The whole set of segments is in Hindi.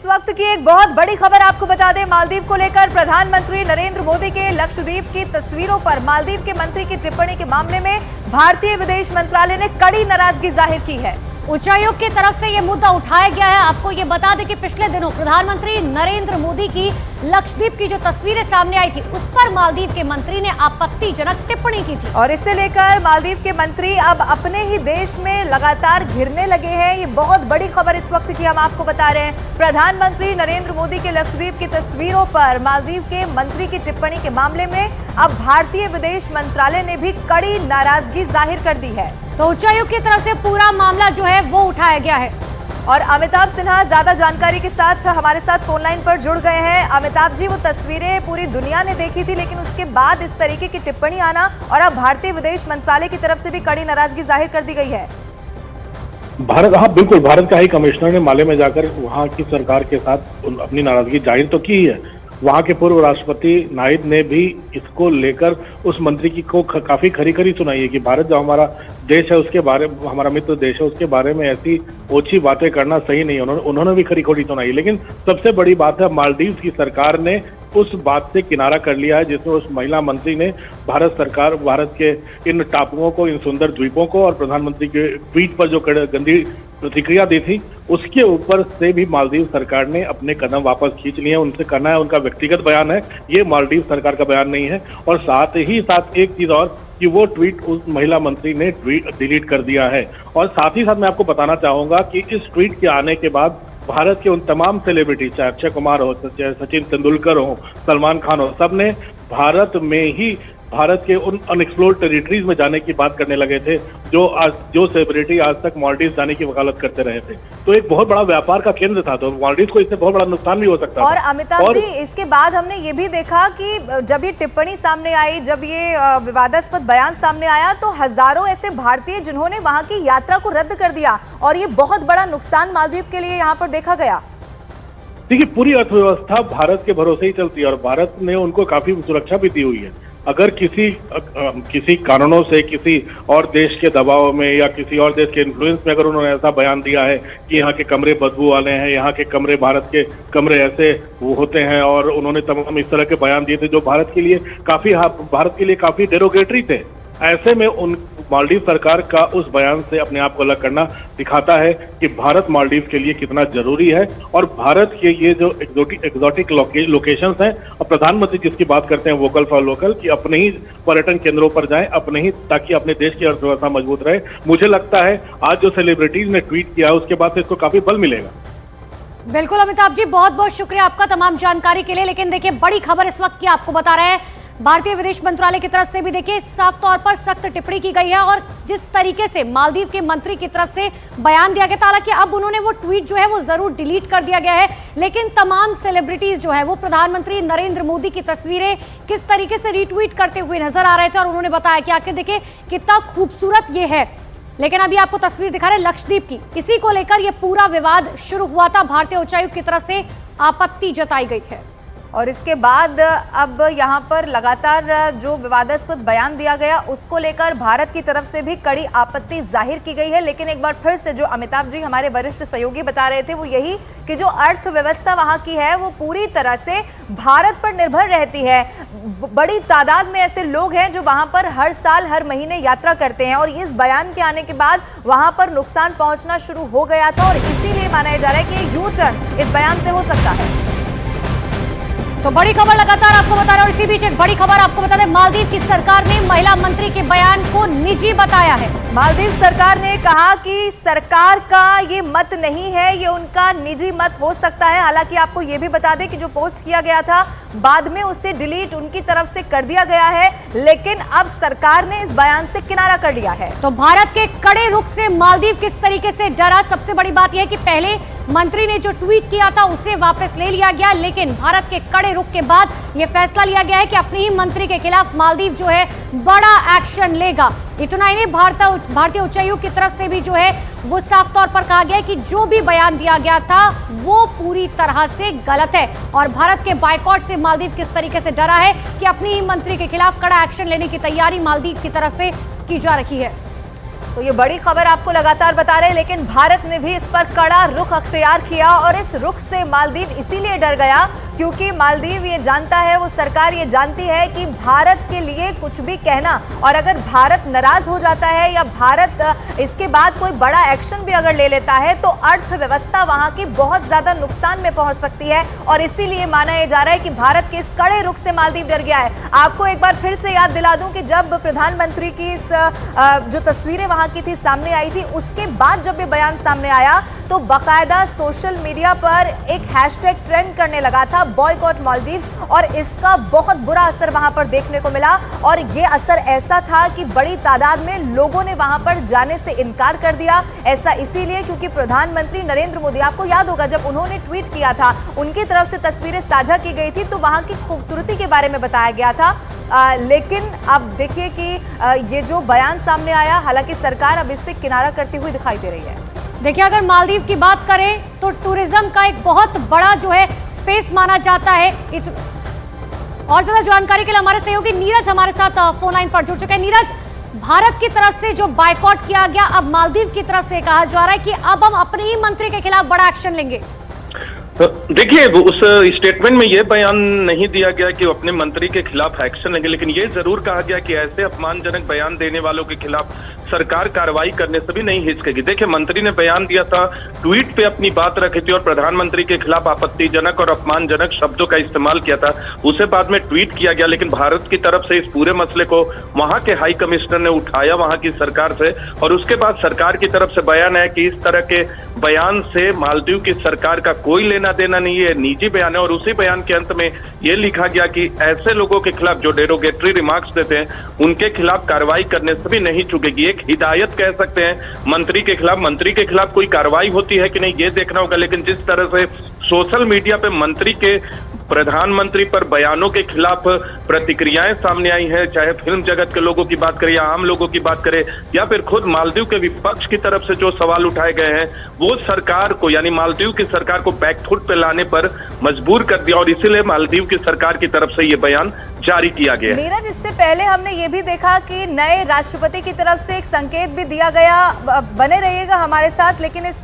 इस वक्त की एक बहुत बड़ी खबर आपको बता दें, मालदीव को लेकर प्रधानमंत्री नरेंद्र मोदी के लक्षद्वीप की तस्वीरों पर मालदीव के मंत्री की टिप्पणी के मामले में भारतीय विदेश मंत्रालय ने कड़ी नाराजगी जाहिर की है। उच्चायुक्त की तरफ से यह मुद्दा उठाया गया है। आपको ये बता दें कि पिछले दिनों प्रधानमंत्री नरेंद्र मोदी की लक्षद्वीप की जो तस्वीरें सामने आई थी, उस पर मालदीव के मंत्री ने आपत्तिजनक टिप्पणी की थी और इससे लेकर मालदीव के मंत्री अब अपने ही देश में लगातार घिरने लगे हैं। ये बहुत बड़ी खबर इस वक्त की हम आपको बता रहे हैं। प्रधानमंत्री नरेंद्र मोदी के लक्षद्वीप की तस्वीरों पर मालदीव के मंत्री की टिप्पणी के मामले में अब भारतीय विदेश मंत्रालय ने भी कड़ी नाराजगी जाहिर कर दी है। तो उच्चायुक्त की तरफ से पूरा मामला जो है वो उठाया गया है। और अमिताभ सिन्हा ज्यादा जानकारी के साथ हमारे साथ फोन लाइन पर जुड़ गए हैं। अमिताभ जी, वो तस्वीरें पूरी दुनिया ने देखी थी, लेकिन उसके बाद इस तरीके की टिप्पणी आना और अब भारतीय विदेश मंत्रालय की तरफ से भी कड़ी नाराजगी जाहिर कर दी गई है। बिल्कुल, भारत का हाई कमिश्नर ने माले में जाकर वहाँ की सरकार के साथ अपनी नाराजगी जाहिर तो की है। वहाँ के पूर्व राष्ट्रपति नायडू ने भी इसको लेकर उस मंत्री की को काफी खरी सुनाई है कि भारत जो हमारा देश है, उसके बारे में, हमारा मित्र देश है, उसके बारे में ऐसी ओछी बातें करना सही नहीं है। उन्होंने भी खरी सुनाई। लेकिन सबसे बड़ी बात है, मालदीव की सरकार ने उस बात से किनारा कर लिया है जिसमें उस महिला मंत्री ने भारत के इन टापुओं को, इन सुंदर द्वीपों को और प्रधानमंत्री के ट्वीट पर जो गंदी प्रतिक्रिया दी थी, उसके ऊपर से भी मालदीव सरकार ने अपने कदम वापस खींच लिए हैं। उनसे करना है, उनका व्यक्तिगत बयान है, ये मालदीव सरकार का बयान नहीं है। और साथ ही साथ एक चीज और कि वो ट्वीट उस महिला मंत्री ने डिलीट कर दिया है। और साथ ही साथ मैं आपको बताना चाहूंगा कि इस ट्वीट के आने के बाद भारत के उन तमाम सेलिब्रिटी, चाहे अक्षय कुमार हो, चाहे सचिन तेंदुलकर हो, सलमान खान हो, सबने भारत के उन अनएक्सप्लोर्ड टेरिटरीज में जाने की बात करने लगे थे जो सेलिब्रिटी आज तक मालदीव जाने की वकालत करते रहे थे। तो एक बहुत बड़ा व्यापार का केंद्र था, तो मालदीव को इससे बहुत बड़ा नुकसान भी हो सकता है। और अमिताभ जी, इसके बाद हमने ये भी देखा कि जब ये टिप्पणी सामने आई, जब ये विवादास्पद बयान सामने आया, तो हजारों ऐसे भारतीय जिन्होंने वहां की यात्रा को रद्द कर दिया और ये बहुत बड़ा नुकसान मालदीव के लिए यहाँ पर देखा गया। देखिए, पूरी अर्थव्यवस्था भारत के भरोसे ही चलती है और भारत ने उनको काफी सुरक्षा भी दी हुई है। अगर किसी कारणों से किसी और देश के दबाव में या किसी और देश के इन्फ्लुएंस में अगर उन्होंने ऐसा बयान दिया है कि यहाँ के कमरे बदबू वाले हैं, यहाँ के कमरे, भारत के कमरे ऐसे वो होते हैं, और उन्होंने तमाम इस तरह के बयान दिए थे जो भारत के लिए काफी डेरोगेटरी थे, ऐसे में उन मालदीव सरकार का उस बयान से अपने आप को अलग करना दिखाता है कि भारत मालदीव के लिए कितना जरूरी है। और भारत के ये जो एक्सोटिक लोकेशंस हैं, और प्रधानमंत्री जिसकी बात करते हैं वोकल फॉर लोकल, कि अपने ही पर्यटन केंद्रों पर जाएं, ताकि अपने देश की अर्थव्यवस्था मजबूत रहे। मुझे लगता है आज जो सेलिब्रिटीज ने ट्वीट किया है, उसके बाद से इसको काफी बल मिलेगा। बिल्कुल अमिताभ जी, बहुत बहुत शुक्रिया आपका तमाम जानकारी के लिए। लेकिन देखिए, बड़ी खबर इस वक्त की आपको बता रहे हैं, भारतीय विदेश मंत्रालय की तरफ से भी देखिए साफ तौर पर सख्त टिप्पणी की गई है। और जिस तरीके से मालदीव के मंत्री की तरफ से बयान दिया गया था, हालांकि अब उन्होंने वो ट्वीट जो है वो जरूर डिलीट कर दिया गया है, लेकिन तमाम सेलिब्रिटीज जो है वो प्रधानमंत्री नरेंद्र मोदी की तस्वीरें किस तरीके से रीट्वीट करते हुए नजर आ रहे थे और उन्होंने बताया कि आखिर देखिए कितना खूबसूरत ये है। लेकिन अभी आपको तस्वीर दिखा रहे लक्षद्वीप की, इसी को लेकर यह पूरा विवाद शुरू हुआ था। भारतीय उच्चायुक्त की तरफ से आपत्ति जताई गई है और इसके बाद अब यहाँ पर लगातार जो विवादास्पद बयान दिया गया, उसको लेकर भारत की तरफ से भी कड़ी आपत्ति जाहिर की गई है। लेकिन एक बार फिर से जो अमिताभ जी हमारे वरिष्ठ सहयोगी बता रहे थे, वो यही कि जो अर्थव्यवस्था वहाँ की है वो पूरी तरह से भारत पर निर्भर रहती है। बड़ी तादाद में ऐसे लोग हैं जो वहाँ पर हर साल हर महीने यात्रा करते हैं और इस बयान के आने के बाद वहाँ पर नुकसान पहुँचना शुरू हो गया था और इसीलिए माना जा रहा है कि यू टर्न इस बयान से हो सकता है। तो बड़ी खबर लगातार आपको बता रहे हैं और इसी बीच एक बड़ी खबर आपको बता दें, मालदीव की सरकार ने महिला मंत्री के बयान को निजी बताया है। मालदीव सरकार ने कहा कि सरकार का ये मत नहीं है, ये उनका निजी मत हो सकता है। हालांकि आपको ये भी बता दें कि जो पोस्ट किया गया था बाद में उससे डिलीट उनकी तरफ से कर दिया गया है, लेकिन अब सरकार ने इस बयान से किनारा कर लिया है। तो भारत के कड़े रुख से मालदीव किस तरीके से डरा, सबसे बड़ी बात यह है कि पहले मंत्री ने जो ट्वीट किया था उसे वापस ले लिया गया, लेकिन भारत के कड़े रुख के बाद यह फैसला लिया गया है कि अपने ही मंत्री के खिलाफ मालदीव जो है बड़ा एक्शन लेगा। इतना ही नहीं, भारतीय उच्चायुक्त की तरफ से भी जो है वो साफ तौर पर कहा गया है कि जो भी बयान दिया गया था वो पूरी तरह से गलत है और भारत के बायकॉट से मालदीव किस तरीके से डरा है कि अपनी ही मंत्री के खिलाफ कड़ा एक्शन लेने की तैयारी मालदीव की तरफ से की जा रही है। तो ये बड़ी खबर आपको लगातार बता रहे हैं, लेकिन भारत ने भी इस पर कड़ा रुख अख्तियार किया और इस रुख से मालदीव इसीलिए डर गया क्योंकि मालदीव ये जानता है, वो सरकार ये जानती है कि भारत के लिए कुछ भी कहना और अगर भारत नाराज हो जाता है या भारत इसके बाद कोई बड़ा एक्शन भी अगर ले लेता है तो अर्थव्यवस्था वहां की बहुत ज्यादा नुकसान में पहुंच सकती है और इसीलिए माना यह जा रहा है कि भारत के इस कड़े रुख से मालदीव डर गया है। आपको एक बार फिर से याद दिला दूं कि जब प्रधानमंत्री की इस जो तस्वीरें वहां की थी सामने आई थी, उसके बाद जब ये बयान सामने आया तो बाकायदा सोशल मीडिया पर एक हैशटैग ट्रेंड करने लगा था, बॉयकॉट मालदीव्स, और इसका बहुत बुरा असर वहां पर देखने को मिला और ये असर ऐसा था कि बड़ी तादाद में लोगों ने वहां पर जाने से इनकार कर दिया। ऐसा इसीलिए क्योंकि प्रधानमंत्री नरेंद्र मोदी, आपको याद होगा जब उन्होंने ट्वीट किया था, उनकी तरफ से तस्वीरें साझा की गई थी तो वहां की खूबसूरती के बारे में बताया गया था। लेकिन अब देखिए कि ये जो बयान सामने आया, हालांकि सरकार अब इससे किनारा करती हुई दिखाई दे रही है। देखिए, अगर मालदीव की बात करें तो टूरिज्म का एक बहुत बड़ा जो है स्पेस माना जाता है। और ज्यादा जानकारी के लिए हमारे सहयोगी नीरज हमारे साथ फोन लाइन पर जुड़ चुके हैं। नीरज, भारत की तरफ से जो बायकॉट किया गया, अब मालदीव की तरफ से कहा जा रहा है कि अब हम अपने ही मंत्री के खिलाफ बड़ा एक्शन लेंगे। देखिए, उस स्टेटमेंट में यह बयान नहीं दिया गया कि वो अपने मंत्री के खिलाफ एक्शन लेंगे, लेकिन ये जरूर कहा गया कि ऐसे अपमानजनक बयान देने वालों के खिलाफ सरकार कार्रवाई करने से भी नहीं हिचकेगी। देखिए, मंत्री ने बयान दिया था, ट्वीट पे अपनी बात रखी थी और प्रधानमंत्री के खिलाफ आपत्तिजनक और अपमानजनक शब्दों का इस्तेमाल किया था। उसे बाद में ट्वीट किया गया, लेकिन भारत की तरफ से इस पूरे मसले को वहां के हाई कमिश्नर ने उठाया वहां की सरकार से, और उसके बाद सरकार की तरफ से बयान है कि इस तरह के बयान से मालदीव की सरकार का कोई लेना देना नहीं है, निजी बयान है। और उसी बयान के अंत में यह लिखा गया कि ऐसे लोगों के खिलाफ जो डेरोगेटरी रिमार्क्स देते हैं, उनके खिलाफ कार्रवाई करने से भी नहीं चूकेगी। एक हिदायत कह सकते हैं मंत्री के खिलाफ कोई कार्रवाई होती है कि नहीं ये देखना होगा, लेकिन जिस तरह से सोशल मीडिया पे मंत्री के प्रधानमंत्री पर बयानों के खिलाफ प्रतिक्रियाएं सामने आई हैं, चाहे फिल्म जगत के लोगों की बात करें या आम लोगों की बात करें या फिर खुद मालदीव के विपक्ष की तरफ से जो सवाल उठाए गए हैं, वो सरकार को यानी मालदीव की सरकार को बैकफुट पे लाने पर मजबूर कर दिया और इसीलिए मालदीव की सरकार की तरफ से ये बयान जारी किया गया। नीरज, इससे पहले हमने ये भी देखा कि नए राष्ट्रपति की तरफ से एक संकेत भी दिया गया। बने रहिएगा हमारे साथ, लेकिन इस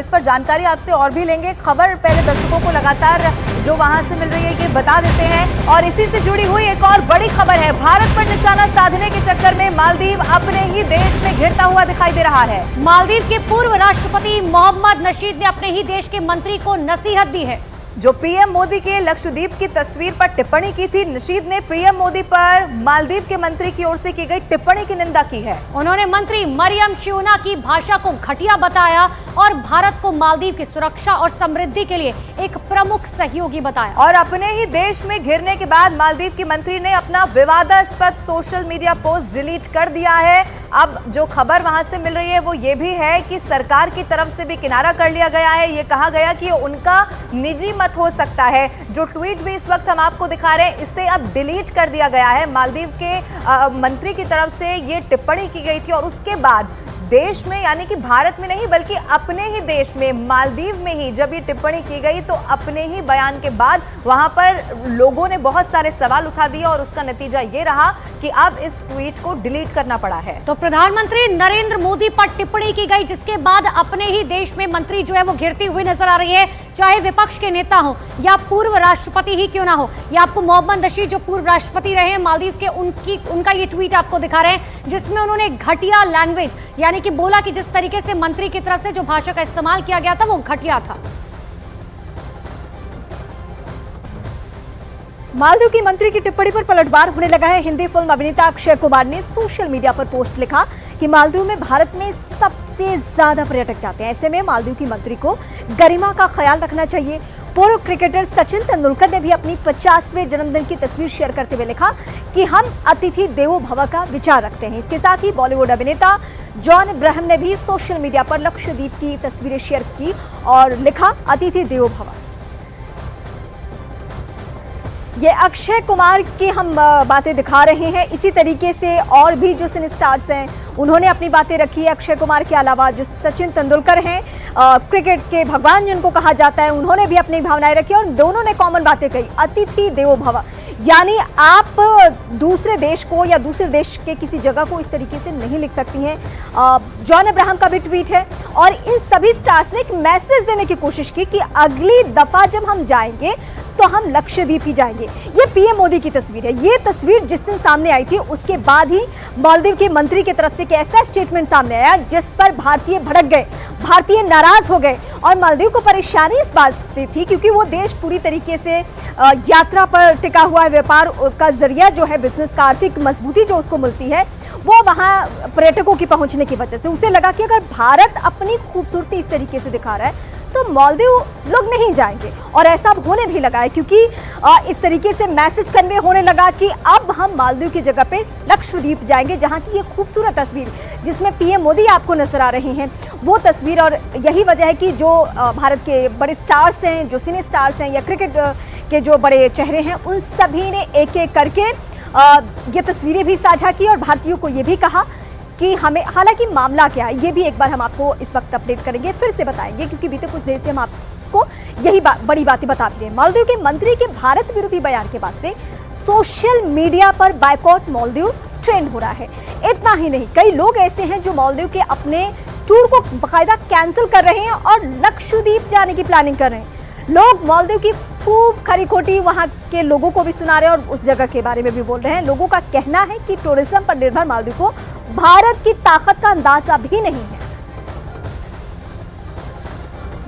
पर जानकारी आपसे और भी लेंगे। खबर पहले दर्शकों को लगातार जो वहां से मिल रही है ये बता देते हैं, और इसी से जुड़ी हुई एक और बड़ी खबर है। भारत पर निशाना साधने के चक्कर में मालदीव अपने ही देश में घिरता हुआ दिखाई दे रहा है। मालदीव के पूर्व राष्ट्रपति मोहम्मद नशीद ने अपने ही देश के मंत्री को नसीहत दी है। जो पीएम मोदी के लक्षद्वीप की तस्वीर पर टिप्पणी की थी, नशीद ने पीएम मोदी पर मालदीव के मंत्री की ओर से की गई टिप्पणी की निंदा की है। उन्होंने मंत्री मरियम शियोना की भाषा को घटिया बताया और भारत को मालदीव की सुरक्षा और समृद्धि के लिए एक प्रमुख सहयोगी बताया। और अपने ही देश में घिरने के बाद मालदीव की मंत्री ने अपना विवादास्पद सोशल मीडिया पोस्ट डिलीट कर दिया है। अब जो खबर वहां से मिल रही है वो ये भी है कि सरकार की तरफ से भी किनारा कर लिया गया है। ये कहा गया कि उनका निजी मत हो सकता है। जो ट्वीट भी इस वक्त हम आपको दिखा रहे हैं, इससे अब डिलीट कर दिया गया है। मालदीव के मंत्री की तरफ से ये टिप्पणी की गई थी और उसके बाद देश में, यानी कि भारत में नहीं बल्कि अपने ही देश में, मालदीव में ही जब ये टिप्पणी की गई तो अपने ही बयान के बाद वहां पर लोगों ने बहुत सारे सवाल उठा दिए और उसका नतीजा ये रहा कि अब इस ट्वीट को डिलीट करना पड़ा है। तो प्रधानमंत्री नरेंद्र मोदी पर टिप्पणी की गई, जिसके बाद अपने ही देश में मंत्री जो है वो घिरती हुई नजर आ रही है, चाहे विपक्ष के नेता हो या पूर्व राष्ट्रपति ही क्यों ना हो। या आपको मोहम्मद नशीद जो पूर्व राष्ट्रपति रहे हैं मालदीव के, उनका ये ट्वीट आपको दिखा रहे हैं, जिसमें उन्होंने घटिया लैंग्वेज यानी कि बोला कि जिस तरीके से मंत्री की तरफ से जो भाषा का इस्तेमाल किया गया था वो घटिया था। मालदीव की मंत्री की टिप्पणी पर पलटवार होने लगा है। हिंदी फिल्म अभिनेता अक्षय कुमार ने सोशल मीडिया पर पोस्ट लिखा कि मालदीव में भारत में सबसे ज्यादा पर्यटक जाते हैं, ऐसे में मालदीव की मंत्री को गरिमा का ख्याल रखना चाहिए। पूर्व क्रिकेटर सचिन तेंदुलकर ने भी अपनी 50वें जन्मदिन की तस्वीर शेयर करते हुए लिखा कि हम अतिथि देवो भव का विचार रखते हैं। इसके साथ ही बॉलीवुड अभिनेता जॉन अब्राहम ने भी सोशल मीडिया पर लक्षद्वीप की तस्वीरें शेयर की और लिखा अतिथि देवो भव। ये अक्षय कुमार की हम बातें दिखा रहे हैं। इसी तरीके से और भी जो सिने स्टार्स हैं उन्होंने अपनी बातें रखी है। अक्षय कुमार के अलावा जो सचिन तेंदुलकर हैं, क्रिकेट के भगवान जिनको कहा जाता है, उन्होंने भी अपनी भावनाएं रखी और दोनों ने कॉमन बातें कही, अतिथि देवो भव। यानी आप दूसरे देश को या दूसरे देश के किसी जगह को इस तरीके से नहीं लिख सकती हैं। जॉन अब्राहम का भी ट्वीट है और इन सभी स्टार्स ने एक मैसेज देने की कोशिश की कि अगली दफा जब हम जाएंगे तो हम लक्षद्वीप ही जाएंगे। ये पीएम मोदी की तस्वीर है। ये तस्वीर जिस दिन सामने आई थी उसके बाद ही मालदीव के मंत्री की तरफ से एक ऐसा स्टेटमेंट सामने आया जिस पर भारतीय भड़क गए, भारतीय नाराज हो गए। और मालदीव को परेशानी इस बात से थी क्योंकि वो देश पूरी तरीके से यात्रा पर टिका हुआ है। व्यापार का जरिया जो है, बिजनेस का आर्थिक मजबूती जो उसको मिलती है वो वहाँ पर्यटकों की पहुंचने की वजह से उसे लगा कि अगर भारत अपनी खूबसूरती इस तरीके से दिखा रहा है तो मालदीव लोग नहीं जाएंगे। और ऐसा अब होने भी लगा है क्योंकि इस तरीके से मैसेज कन्वे होने लगा कि अब हम मालदीव की जगह पे लक्षद्वीप जाएंगे, जहां की ये खूबसूरत तस्वीर जिसमें पीएम मोदी आपको नजर आ रहे हैं वो तस्वीर। और यही वजह है कि जो भारत के बड़े स्टार्स हैं, जो सिने स्टार्स हैं या क्रिकेट के जो बड़े चेहरे हैं, उन सभी ने एक एक करके ये तस्वीरें भी साझा की और भारतीयों को ये भी कहा कि हमें, हालांकि मामला क्या है ये भी एक बार हम आपको इस वक्त अपडेट करेंगे, फिर से बताएंगे क्योंकि बीते कुछ देर से हम आपको यही बड़ी बातें बता रहे हैं। मालदीव के मंत्री के भारत विरोधी बयान के बाद से सोशल मीडिया पर बायकॉट मालदीव ट्रेंड हो रहा है। इतना ही नहीं, कई लोग ऐसे हैं जो मालदीव के अपने टूर को बाकायदा कैंसिल कर रहे हैं और लक्षद्वीप जाने की प्लानिंग कर रहे हैं। लोग मालदीव की खूब खरी खोटी वहां के लोगों को भी सुना रहे हैं और उस जगह के बारे में भी बोल रहे हैं। लोगों का कहना है कि टूरिज्म पर निर्भर मालदीव को भारत की ताकत का अंदाजा भी नहीं है।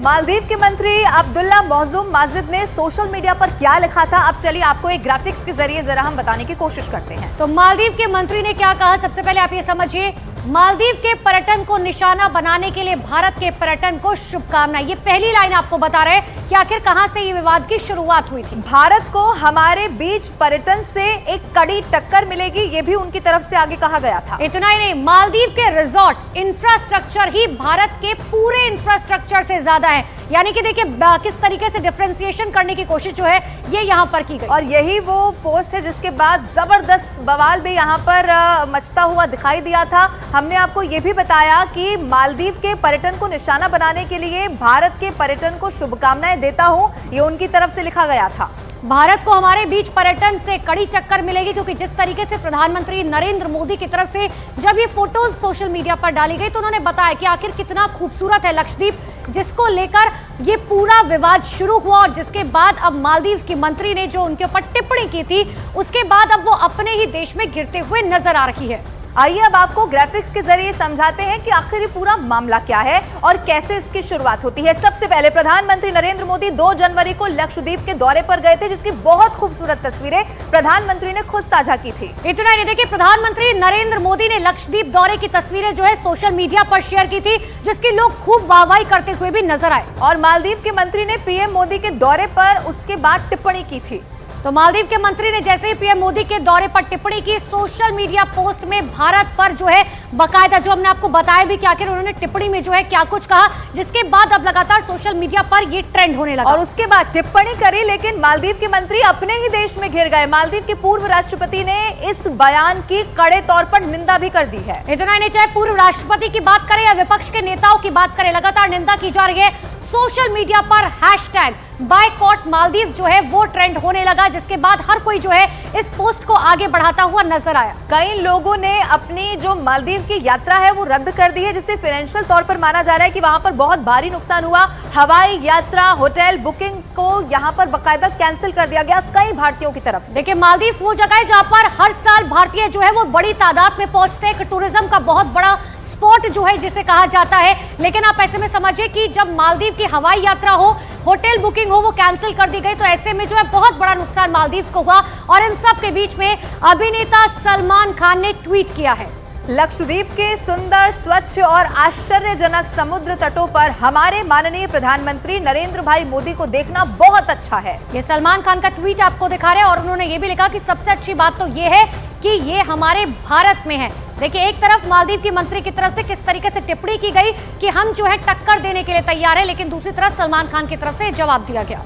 मालदीव के मंत्री अब्दुल्ला मौजूम माजिद ने सोशल मीडिया पर क्या लिखा था, अब चलिए आपको एक ग्राफिक्स के जरिए जरा हम बताने की कोशिश करते हैं। तो मालदीव के मंत्री ने क्या कहा, सबसे पहले आप ये समझिए। मालदीव के पर्यटन को निशाना बनाने के लिए भारत के पर्यटन को शुभकामनाएं। ये पहली लाइन आपको बता रहे हैं कि आखिर कहां से ये विवाद की शुरुआत हुई थी। भारत को हमारे बीच पर्यटन से एक कड़ी टक्कर मिलेगी, ये भी उनकी तरफ से आगे कहा गया था। इतना ही नहीं, मालदीव के रिजॉर्ट इंफ्रास्ट्रक्चर ही भारत के पूरे इंफ्रास्ट्रक्चर से ज्यादा है। यानी कि देखिए किस तरीके से डिफरेंशिएशन करने की कोशिश जो है ये यहाँ पर की गई। और यही वो पोस्ट है जिसके बाद जबरदस्त बवाल भी यहाँ पर मचता हुआ दिखाई दिया था। हमने आपको ये भी बताया कि मालदीव के पर्यटन को निशाना बनाने के लिए भारत के पर्यटन को शुभकामनाएं देता हूं, ये उनकी तरफ से लिखा गया था। भारत को हमारे बीच पर्यटन से कड़ी टक्कर मिलेगी क्योंकि जिस तरीके से प्रधानमंत्री नरेंद्र मोदी की तरफ से जब ये फोटोज सोशल मीडिया पर डाली गई तो उन्होंने बताया कि आखिर कितना खूबसूरत है लक्षद्वीप, जिसको लेकर ये पूरा विवाद शुरू हुआ। और जिसके बाद अब मालदीव की मंत्री ने जो उनके ऊपर टिप्पणी की थी उसके बाद अब वो अपने ही देश में गिरते हुए नजर आ रही है। आइए अब आपको ग्राफिक्स के जरिए समझाते हैं कि आखिर ये पूरा मामला क्या है और कैसे इसकी शुरुआत होती है। सबसे पहले प्रधानमंत्री नरेंद्र मोदी 2 जनवरी को लक्षद्वीप के दौरे पर गए थे, जिसकी बहुत खूबसूरत तस्वीरें प्रधानमंत्री ने खुद साझा की थी। इतना नहीं, देखिए प्रधानमंत्री नरेंद्र मोदी ने लक्षद्वीप दौरे की तस्वीरें जो है सोशल मीडिया पर शेयर की थी, जिसकी लोग खूब वाहवाही करते हुए भी नजर आए। और मालदीव के मंत्री ने पीएम मोदी के दौरे पर उसके बाद टिप्पणी की थी। तो मालदीव के मंत्री ने जैसे ही पीएम मोदी के दौरे पर टिप्पणी की, सोशल मीडिया पोस्ट में भारत पर जो है बकायदा, जो हमने आपको बताया भी कि आखिर उन्होंने टिप्पणी में जो है क्या कुछ कहा, जिसके बाद अब लगातार सोशल मीडिया पर ये ट्रेंड होने लगा। और उसके बाद टिप्पणी करी, लेकिन मालदीव के मंत्री अपने ही देश में घिर गए। मालदीव के पूर्व राष्ट्रपति ने इस बयान की कड़े तौर पर निंदा भी कर दी है। इतना ही नहीं, चाहे पूर्व राष्ट्रपति की बात करें या विपक्ष के नेताओं की बात करें, लगातार निंदा की जा रही है। सोशल मीडिया पर हैशटैग बायकॉट मालदीव जो है वो ट्रेंड होने लगा, जिसके बाद हर कोई जो है इस पोस्ट को आगे बढ़ाता हुआ नजर आया। कई लोगों ने अपनी जो मालदीव की यात्रा है वो रद्द कर दी है, जिससे फाइनेंशियल तौर पर माना जा रहा है कि वहां पर बहुत भारी नुकसान हुआ। हवाई यात्रा, होटल बुकिंग को यहां पर बाकायदा कैंसिल कर दिया गया कई भारतीयों की तरफ से। देखिए मालदीव वो जगह है जहां पर हर साल भारतीय जो है वो बड़ी तादाद में पहुंचते हैं। टूरिज्म का बहुत बड़ा स्पॉट जो है जिसे कहा जाता है। लेकिन आप ऐसे में समझिए कि जब मालदीव की हवाई यात्रा हो, होटल बुकिंग हो, वो कैंसिल कर दी गई, तो ऐसे में जो है बहुत बड़ा नुकसान मालदीव को हुआ। और इन सब के बीच में अभिनेता सलमान खान ने ट्वीट किया है, लक्षद्वीप के सुंदर, स्वच्छ और आश्चर्यजनक समुद्र तटों पर हमारे माननीय प्रधानमंत्री नरेंद्र भाई मोदी को देखना बहुत अच्छा है। ये सलमान खान का ट्वीट आपको दिखा रहे हैं। और उन्होंने ये भी लिखा कि सबसे अच्छी बात तो ये है कि ये हमारे भारत में है। देखिए एक तरफ मालदीव की मंत्री की तरफ से किस तरीके से टिप्पणी की गई कि हम जो है टक्कर देने के लिए तैयार है, लेकिन दूसरी तरफ सलमान खान की तरफ से जवाब दिया गया।